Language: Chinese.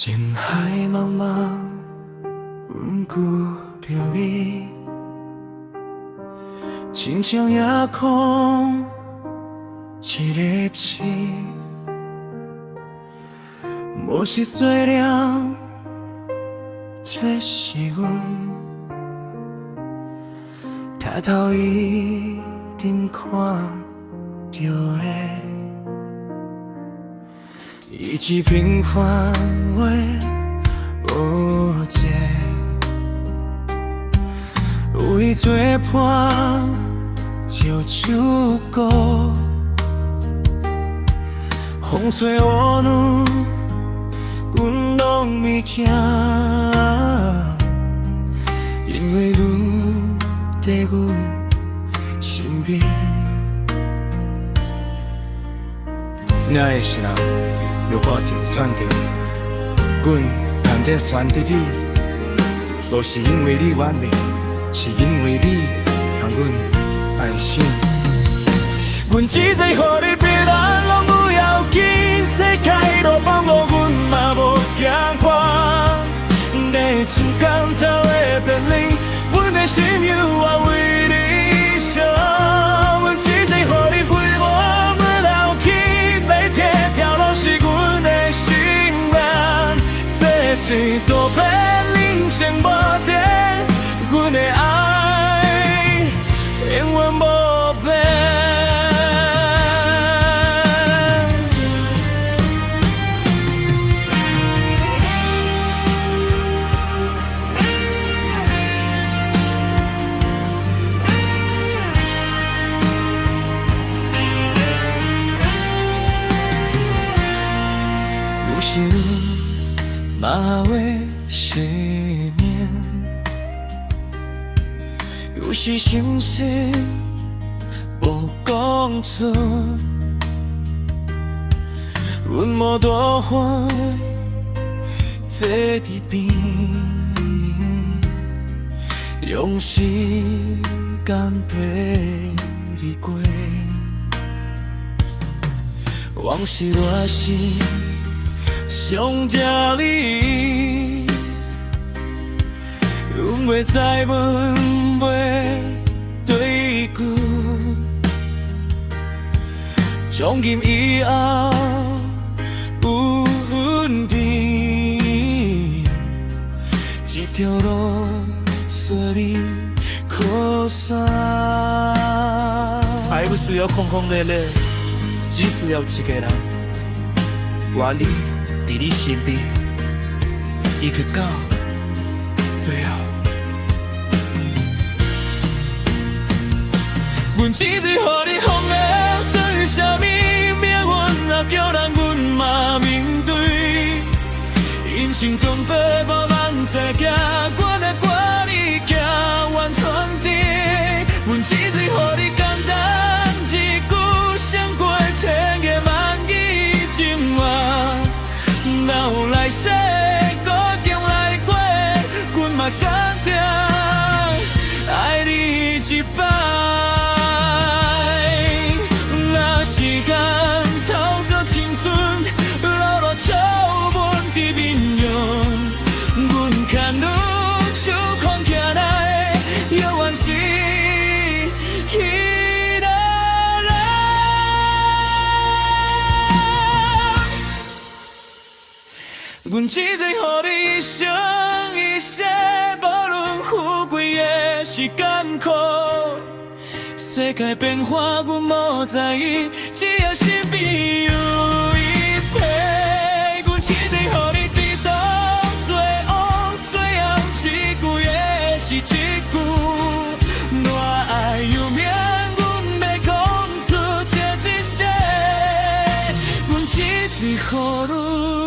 人海茫茫，阮顾着你，亲像夜空一粒星，无是最亮，这是阮抬头一定看到的。一支平凡话无解，为作伴就首歌，风吹雨露，阮拢袂惊，因为你在阮身边。哪会是人？如果真选择，阮通得选择你，无是因为你完美，是因为你让阮安心。阮只知予你别人拢不要紧，世界路放无阮嘛无惊看。在情感头的别离，阮的心有我为你伤。阮只知予你陪我不要紧，每天飘落是阮的心愿。世事多变，人生无变，阮的爱永远无变。有时嘛会失眠，有时心事无讲出，阮无大花坐伫边，用时间陪你过，往事若是上这里，阮袂再问袂对句，从今以后有阮甜，一条路做你靠山。爱不需要轰轰烈烈，只需要一个人，我你。在你身边，一直到最后。阮只知予你风的算啥物，命运若叫人阮嘛面对。人生根本无咱在行，我的歌你行完全地。阮只知予你简单一句，胜过千言万语情话。哪有来世，孤强来过，阮嘛决定爱你一摆。若时间偷走青春，落落笑阮伫面容，阮牵你手看起来，永远是彼个人。阮只知予你一生一世，无论富贵的是艰苦，世界变化阮无在意，只要身边有伊陪。阮只知予你伫倒做黑，最后一句的是一句大爱有名，阮要讲出这一世。阮只知予你。